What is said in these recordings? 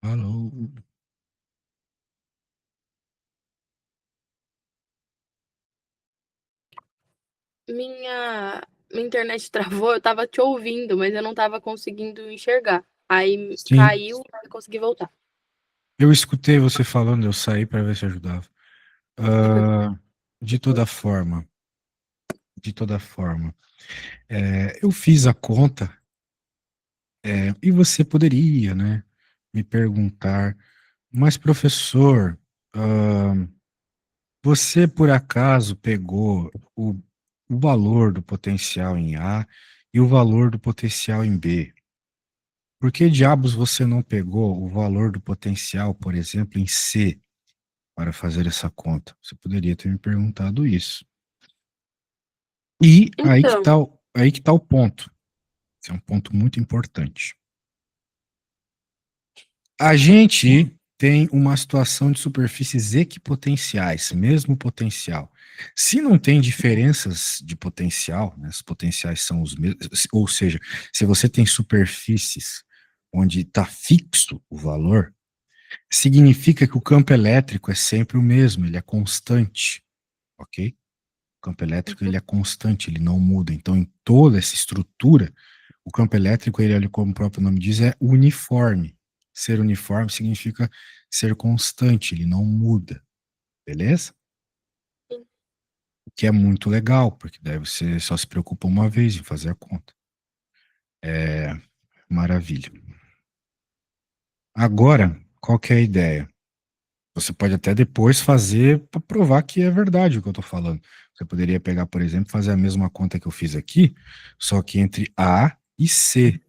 Alô? Minha internet travou, eu estava te ouvindo, mas eu não estava conseguindo enxergar. Aí Sim, caiu, aí consegui voltar. eu escutei você falando, eu saí para ver se ajudava. Ah, de toda forma, de toda forma, eu fiz a conta, e você poderia, né, me perguntar, mas professor, ah, você por acaso pegou o valor do potencial em A e o valor do potencial em B? Por que diabos você não pegou o valor do potencial, por exemplo, em C? Para fazer essa conta? Você poderia ter me perguntado isso. E Então, aí que tá o ponto. Esse é um ponto muito importante. A gente tem uma situação de superfícies equipotenciais, mesmo potencial. Se não tem diferenças de potencial, né, os potenciais são os mesmos, ou seja, se você tem superfícies onde está fixo o valor, significa que o campo elétrico é sempre o mesmo, ele é constante, ok? O campo elétrico uhum, ele é constante, ele não muda. Então, em toda essa estrutura, o campo elétrico, ele, como o próprio nome diz, é uniforme. Ser uniforme significa ser constante, ele não muda, beleza? sim. O que é muito legal, porque daí você só se preocupa uma vez em fazer a conta. É maravilha. Agora, qual que é a ideia? Você pode até depois fazer para provar que é verdade o que eu estou falando. Você poderia pegar, por exemplo, fazer a mesma conta que eu fiz aqui, só que entre A e C.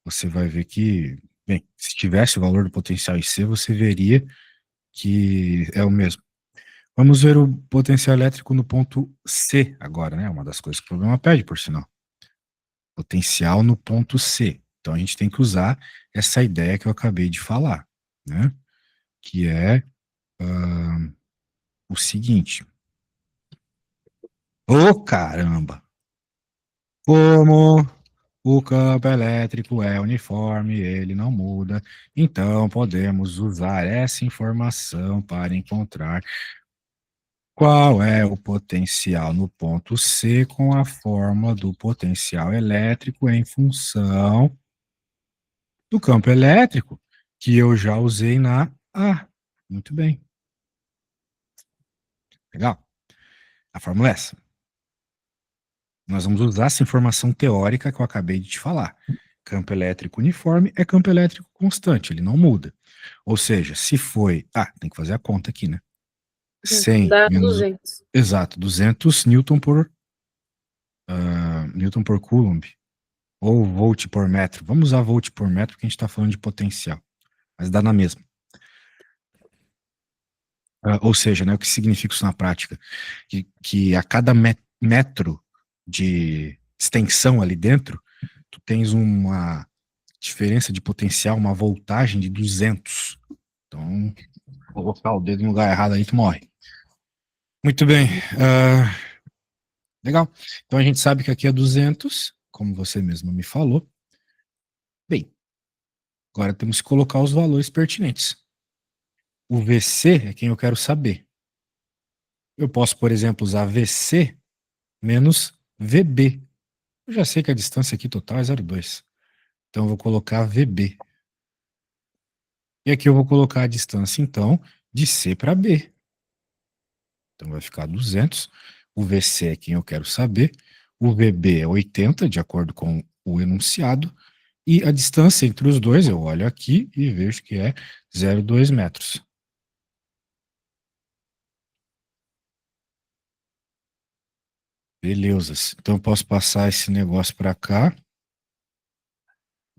Você vai ver que, bem, se tivesse o valor do potencial em C, você veria que é o mesmo. Vamos ver o potencial elétrico no ponto C agora, né? Uma das coisas que o problema pede, por sinal. Potencial no ponto C. Então a gente tem que usar essa ideia que eu acabei de falar, né? Que é o seguinte. Ô, caramba! Como o campo elétrico é uniforme, ele não muda, então podemos usar essa informação para encontrar qual é o potencial no ponto C com a fórmula do potencial elétrico em função do campo elétrico que eu já usei na A. Muito bem. Legal. A fórmula é essa. Nós vamos usar essa informação teórica que eu acabei de te falar. Campo elétrico uniforme é campo elétrico constante, ele não muda. Ou seja, se foi. Ah, tem que fazer a conta aqui, né? 100 Dá menos. 200. Exato, 200 Newton por Coulomb. Ou volt por metro. Vamos usar volt por metro porque a gente está falando de potencial. Mas dá na mesma. Ou seja, né, o que significa isso na prática? Que a cada metro de extensão ali dentro, tu tens uma diferença de potencial, uma voltagem de 200. Então, vou colocar o dedo no lugar errado aí, tu morre. Muito bem. Legal. Então a gente sabe que aqui é 200, como você mesmo me falou. Bem, agora temos que colocar os valores pertinentes. O VC é quem eu quero saber. Eu posso, por exemplo, usar VC menos VB. Eu já sei que a distância aqui total é 0,2. Então eu vou colocar VB. E aqui eu vou colocar a distância, então, de C para B. Então vai ficar 200. O VC é quem eu quero saber. O VB é 80, de acordo com o enunciado. E a distância entre os dois, eu olho aqui e vejo que é 0,2 metros. Beleza. Então eu posso passar esse negócio para cá,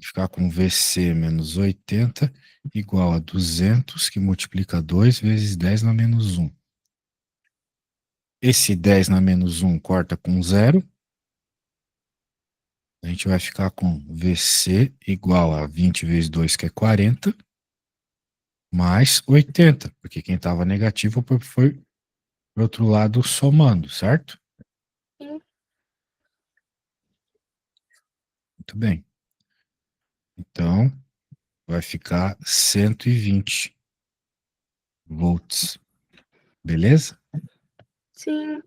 ficar com VC menos 80 igual a 200, que multiplica 2 vezes 10 na menos 1. Esse 10 na menos 1 corta com zero. A gente vai ficar com VC igual a 20 vezes 2, que é 40, mais 80, porque quem estava negativo foi para o outro lado somando, certo? Sim. Muito bem. Então, vai ficar 120 volts. Beleza? Sim,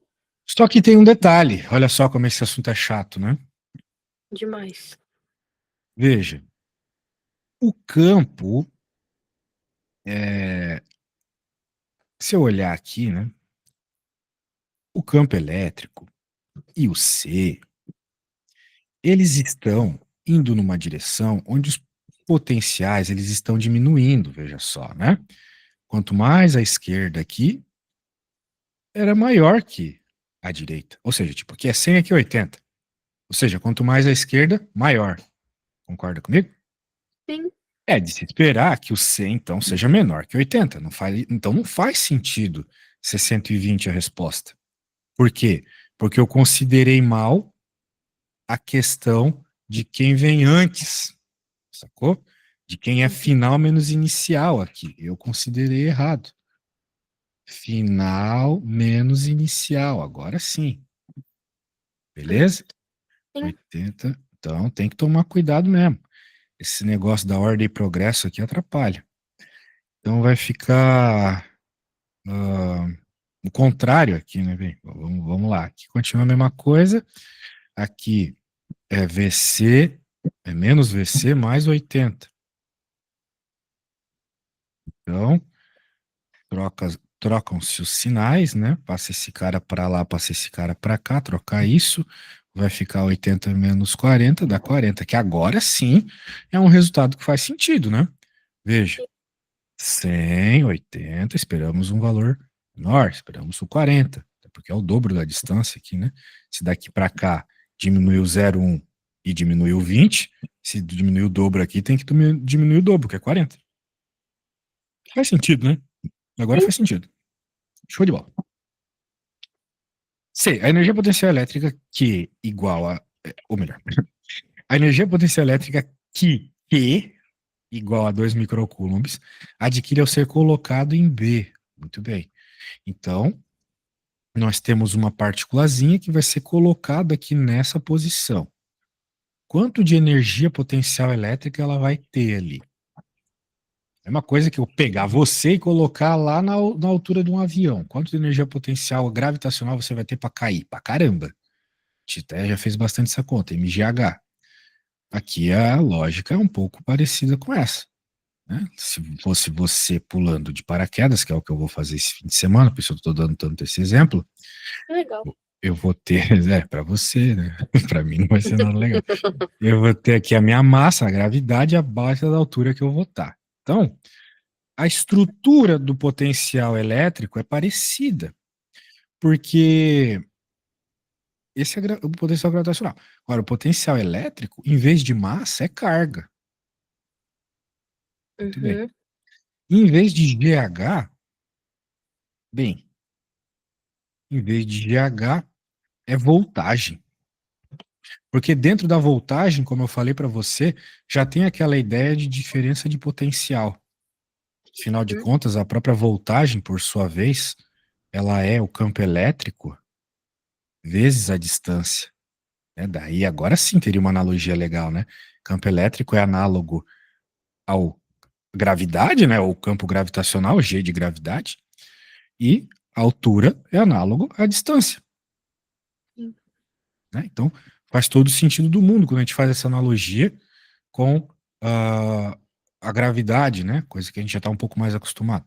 Só que tem um detalhe. Olha só como esse assunto é chato, né? demais. Veja, o campo, é, se eu olhar aqui, né? O campo elétrico e o C, eles estão indo numa direção onde os potenciais eles estão diminuindo, veja só, né? Quanto mais à esquerda aqui, era maior que a direita. Ou seja, tipo, aqui é 100, aqui é 80. Ou seja, quanto mais à esquerda, maior. Concorda comigo? Sim, É de se esperar que o C, então, seja menor que 80. Não faz, então não faz sentido ser 120 a resposta. Por quê? Porque eu considerei mal a questão de quem vem antes, sacou? De quem é final menos inicial aqui. Eu considerei errado. Final menos inicial. Agora sim. Beleza? sim. 80. Então tem que tomar cuidado mesmo. Esse negócio da ordem e progresso aqui atrapalha. Então vai ficar o contrário aqui, né, bem? Vamos lá. Aqui continua a mesma coisa. Aqui é VC, é menos VC mais 80. Então, trocam-se os sinais, né? Passa esse cara para lá, passa esse cara para cá, trocar isso, vai ficar 80 menos 40, dá 40, que agora sim é um resultado que faz sentido, né? Veja, 100, 80, esperamos um valor menor, esperamos o 40, porque é o dobro da distância aqui, né? Se daqui para cá diminuiu 0,1 e diminuiu 20, se diminuir o dobro aqui, tem que diminuir o dobro, que é 40. Faz sentido, né? Agora Sim. faz sentido. Show de bola. C, a energia potencial elétrica que igual a, ou melhor, a energia potencial elétrica que igual a 2 microcoulombs adquire ao ser colocado em B. Muito bem. Então, nós temos uma partículazinha que vai ser colocada aqui nessa posição. Quanto de energia potencial elétrica ela vai ter ali? É uma coisa que eu pegar você e colocar lá na altura de um avião. Quanto de energia potencial gravitacional você vai ter para cair? Para caramba. Tité já fez bastante essa conta, MGH. Aqui a lógica é um pouco parecida com essa. Né? Se fosse você pulando de paraquedas, que é o que eu vou fazer esse fim de semana, por isso eu estou dando tanto esse exemplo, Legal. eu vou ter, para você, né? Para mim não vai ser nada legal. Eu vou ter aqui a minha massa, a gravidade, abaixo da altura que eu vou estar. Então, a estrutura do potencial elétrico é parecida, porque esse é o potencial gravitacional. Agora, o potencial elétrico, em vez de massa, é carga. Muito bem. Uhum, Em vez de GH, bem, em vez de GH, é voltagem. Porque dentro da voltagem, como eu falei para você, já tem aquela ideia de diferença de potencial. Afinal de uhum. contas, a própria voltagem, por sua vez, ela é o campo elétrico vezes a distância. Né? Daí, agora sim teria uma analogia legal, né? Campo elétrico é análogo ao gravidade, né? O campo gravitacional, G de gravidade, e a altura é análogo à distância. Sim. Né? Então, faz todo o sentido do mundo quando a gente faz essa analogia com uh, a gravidade, né? Coisa que a gente já está um pouco mais acostumado.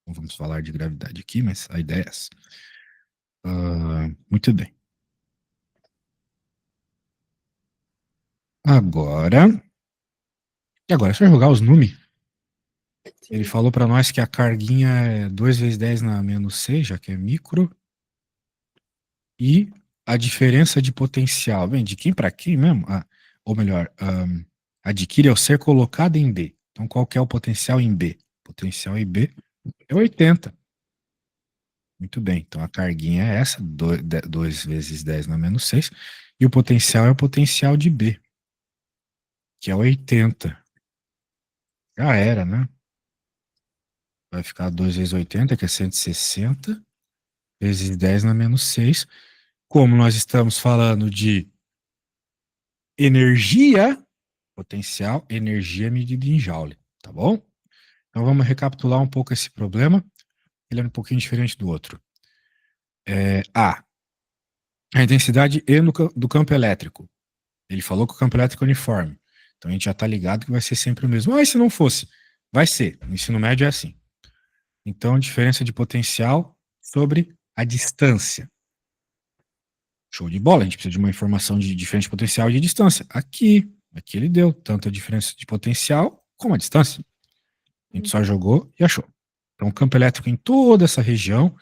Não vamos falar de gravidade aqui, mas a ideia é essa. Muito bem. Agora, e agora é só jogar os números. Ele Sim. falou para nós que a carguinha é 2 vezes 10 na menos 6, já que é micro, e a diferença de potencial, bem, de quem para quem mesmo? Ou melhor, adquire ao ser colocado em B. Então, qual que é o potencial em B? O potencial em B é 80. Muito bem, então a carguinha é essa, 2 vezes 10 na menos 6, e o potencial é o potencial de B, que é 80. Já era, né? Vai ficar 2 vezes 80, que é 160, vezes 10 na menos 6. Como nós estamos falando de energia, Potencial, energia medida em joule, tá bom? Então vamos recapitular um pouco esse problema. Ele é um pouquinho diferente do outro. A intensidade E do campo elétrico. Ele falou que o campo elétrico é uniforme. Então a gente já está ligado que vai ser sempre o mesmo. Ah, e se não fosse? Vai ser. No ensino médio é assim. Então, a diferença de potencial sobre a distância. Show de bola. A gente precisa de uma informação de diferença de potencial e de distância. Aqui ele deu tanto a diferença de potencial como a distância. A gente só jogou e achou. Então, o campo elétrico em toda essa região,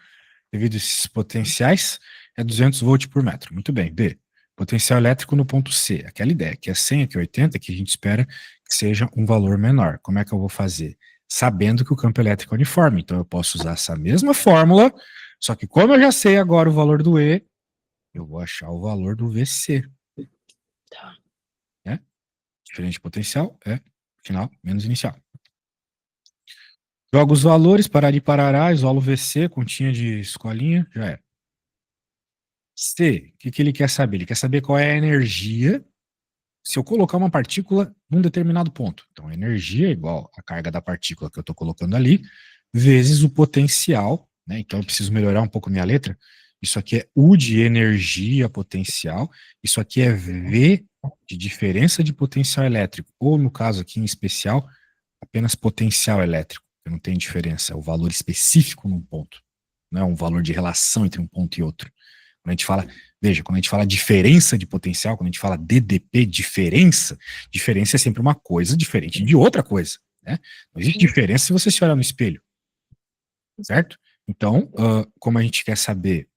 devido a esses potenciais, é 200 volts por metro. Muito bem. B. Potencial elétrico no ponto C. Aquela ideia, que é 100, aqui é 80, que a gente espera que seja um valor menor. Como é que eu vou fazer? Sabendo que o campo elétrico é uniforme. Então, eu posso usar essa mesma fórmula, só que como eu já sei agora o valor do E, eu vou achar o valor do VC. Tá. Né? Diferente de potencial é final menos inicial. Joga os valores, parari parará, isolo VC, continha de escolinha, já é. C, o que ele quer saber? Ele quer saber qual é a energia se eu colocar uma partícula num determinado ponto. Então, a energia é igual à carga da partícula que eu estou colocando ali, vezes o potencial, né? Então, eu preciso melhorar um pouco a minha letra. Isso aqui é U de energia potencial, isso aqui é V de diferença de potencial elétrico, ou no caso aqui em especial, apenas potencial elétrico, que não tem diferença, é o valor específico num ponto, não é um valor de relação entre um ponto e outro. Quando a gente fala, veja, quando a gente fala diferença de potencial, quando a gente fala DDP, diferença é sempre uma coisa diferente de outra coisa, né? Não existe diferença se você se olhar no espelho, certo? Então, como a gente quer saber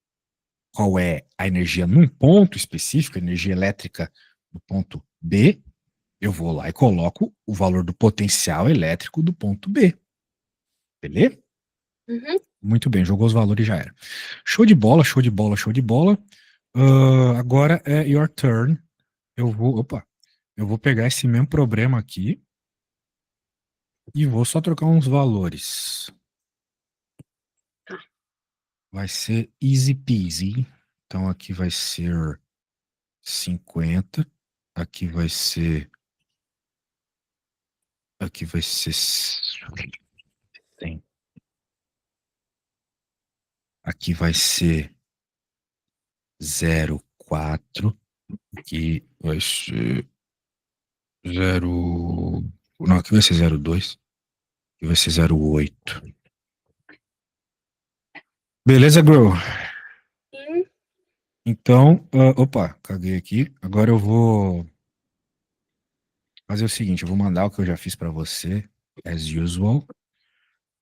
qual é a energia num ponto específico, a energia elétrica no ponto B, eu vou lá e coloco o valor do potencial elétrico do ponto B. Beleza? Uhum. Muito bem, jogou os valores e já era. Show de bola, show de bola, show de bola. Agora é your turn. Eu vou pegar esse mesmo problema aqui e vou só trocar uns valores. Tá. Vai ser easy peasy. Então aqui vai ser 50. Aqui vai ser. Aqui vai ser 100. Aqui vai ser 0,4. Aqui vai ser 0. Não, aqui vai ser 0,2. Aqui vai ser 0,8. Beleza, Grow? Sim. Então, opa, caguei aqui. Agora eu vou fazer o seguinte, eu vou mandar o que eu já fiz para você, as usual,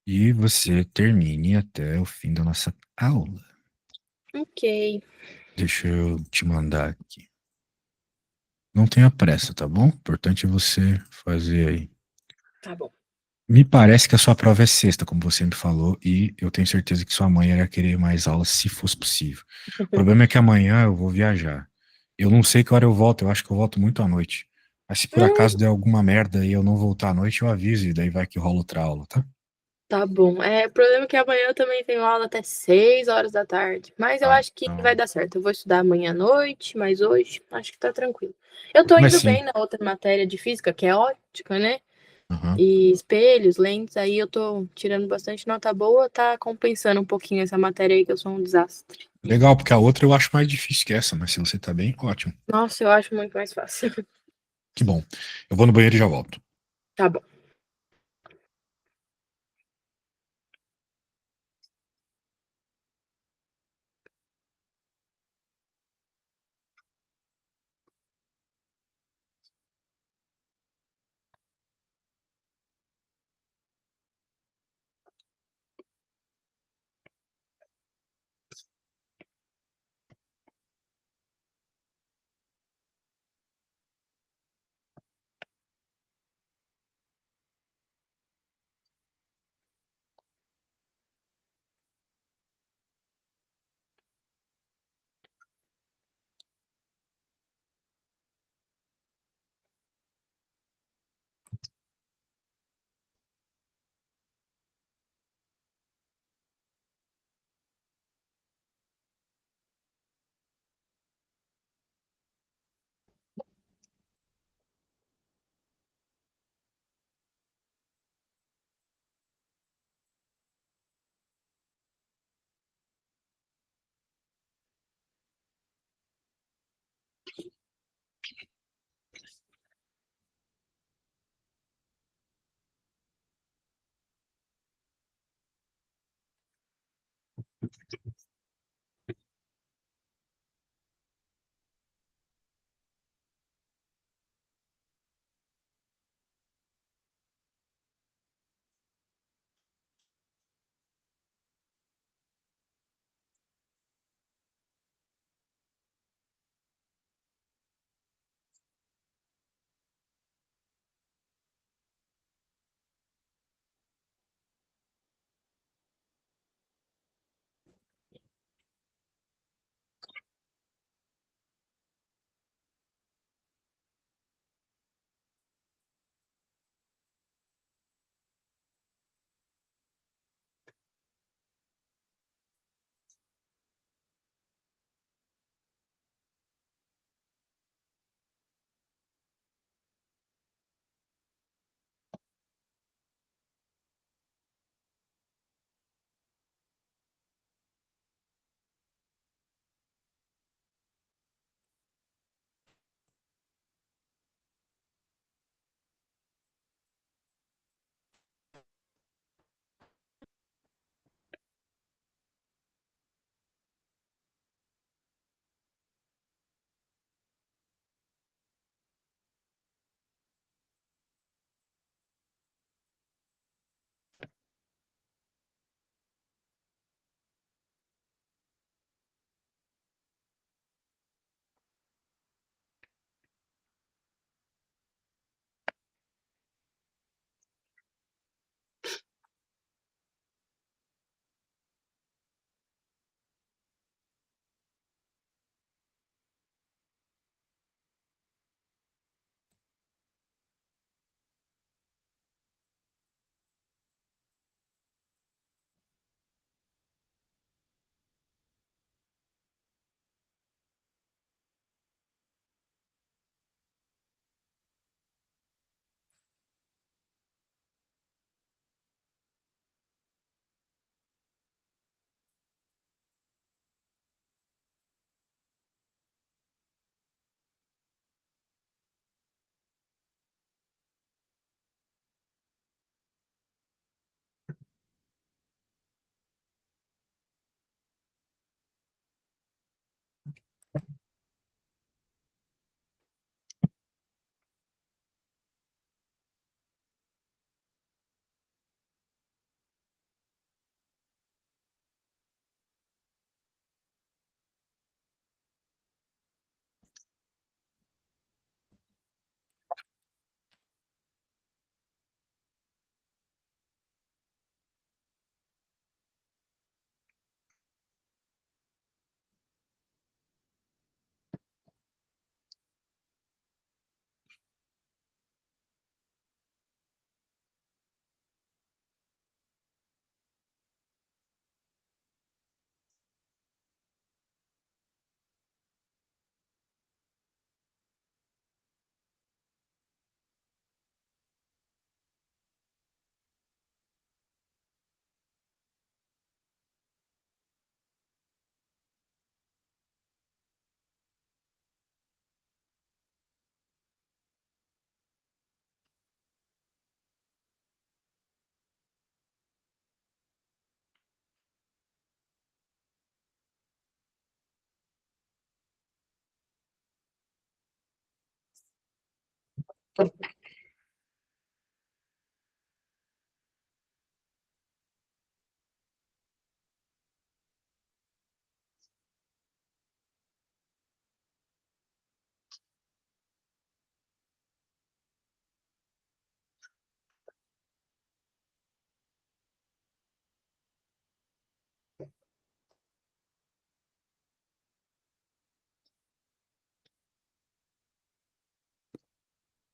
e você termine até o fim da nossa aula. Ok. Deixa eu te mandar aqui. Não tenha pressa, tá bom? Importante é você fazer aí. Tá bom. Me parece que a sua prova é sexta, como você me falou, e eu tenho certeza que sua mãe ia querer mais aulas se fosse possível. O problema é que amanhã eu vou viajar. Eu não sei que hora eu volto, eu acho que eu volto muito à noite. Mas se por acaso der alguma merda e eu não voltar à noite, eu aviso, e daí vai que rola outra aula, tá? Tá bom. O problema é que amanhã eu também tenho aula até 6 horas da tarde. Mas eu Tá, acho que vai então. dar certo. Eu vou estudar amanhã à noite, mas hoje acho que tá tranquilo. Eu tô Mas indo sim. bem na outra matéria de física, que é ótica, né? Aham. E espelhos, lentes, aí eu tô tirando bastante nota boa, tá compensando um pouquinho essa matéria aí que eu sou um desastre. Legal, porque a outra eu acho mais difícil que essa, mas se você tá bem, ótimo. Nossa, eu acho muito mais fácil. Que bom. Eu vou no banheiro e já volto. Tá bom.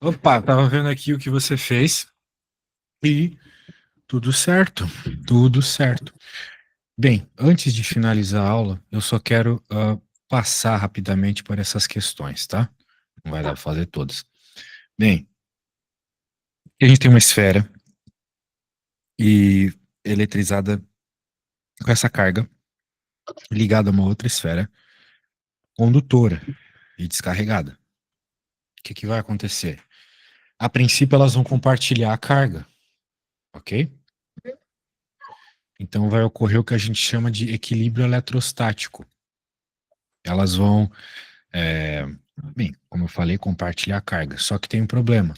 Opa, tava vendo aqui o que você fez e tudo certo, tudo certo. Bem, antes de finalizar a aula, eu só quero passar rapidamente por essas questões, tá? Não vai dar para fazer todas. Bem, a gente tem uma esfera e eletrizada com essa carga ligada a uma outra esfera condutora e descarregada. O que que vai acontecer? A princípio, elas vão compartilhar a carga, ok? Então vai ocorrer o que a gente chama de equilíbrio eletrostático. Elas vão, é, bem, como eu falei, compartilhar a carga. Só que tem um problema.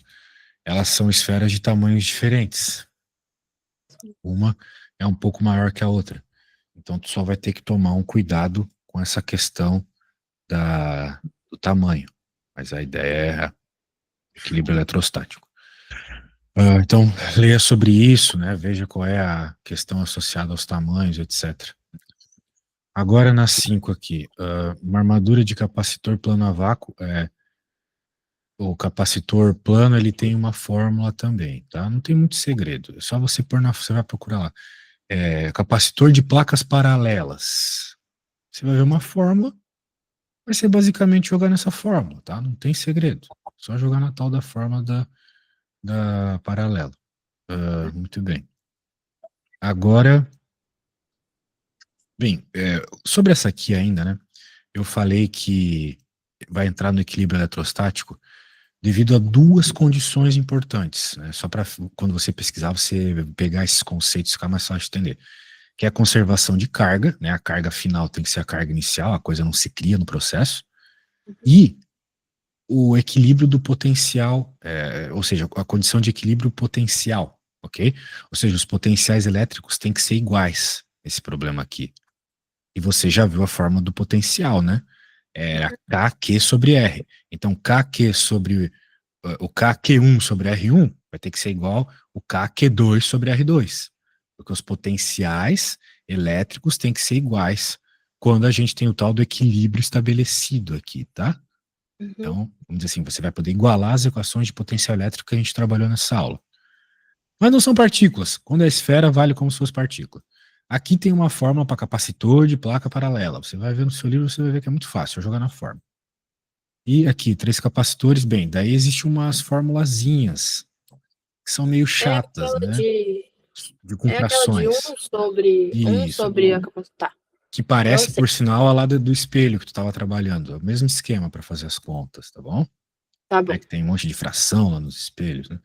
Elas são esferas de tamanhos diferentes. Uma é um pouco maior que a outra. Então tu só vai ter que tomar um cuidado com essa questão do tamanho. Mas a ideia é equilíbrio eletrostático. Então, leia sobre isso, né? Veja qual é a questão associada aos tamanhos, etc. Agora na 5 aqui, uma armadura de capacitor plano a vácuo, o capacitor plano, ele tem uma fórmula também, tá? Não tem muito segredo, é só você pôr você vai procurar lá. Capacitor de placas paralelas. Você vai ver uma fórmula, vai ser basicamente jogar nessa fórmula, tá? Não tem segredo, só jogar na tal da fórmula da paralela. Muito bem. Agora, bem, sobre essa aqui ainda, né? Eu falei que vai entrar no equilíbrio eletrostático devido a duas condições importantes, né? Só para quando você pesquisar, você pegar esses conceitos ficar mais fácil de entender. Que é a conservação de carga, né? A carga final tem que ser a carga inicial, a coisa não se cria no processo. E o equilíbrio do potencial, ou seja, a condição de equilíbrio potencial, ok? Ou seja, os potenciais elétricos têm que ser iguais, esse problema aqui. E você já viu a forma do potencial, né? Era KQ sobre R. Então, KQ sobre o KQ1 sobre R1 vai ter que ser igual o KQ2 sobre R2. Porque os potenciais elétricos têm que ser iguais quando a gente tem o tal do equilíbrio estabelecido aqui, tá? Então, vamos dizer assim, você vai poder igualar as equações de potencial elétrico que a gente trabalhou nessa aula. Mas não são partículas. Quando é esfera, vale como se fosse partícula. Aqui tem uma fórmula para capacitor de placa paralela. Você vai ver no seu livro, você vai ver que é muito fácil, é jogar na fórmula. E aqui, 3 capacitores, bem, daí existe umas formulazinhas que são meio É chatas, aquela né? de. De É aquela de contrações. um Isso. sobre a capacidade. Tá. Que Então eu parece, sei. por sinal, a lá do espelho que tu estava trabalhando. É o mesmo esquema para fazer as contas, tá bom? Tá É bom. que tem um monte de fração lá nos espelhos, né?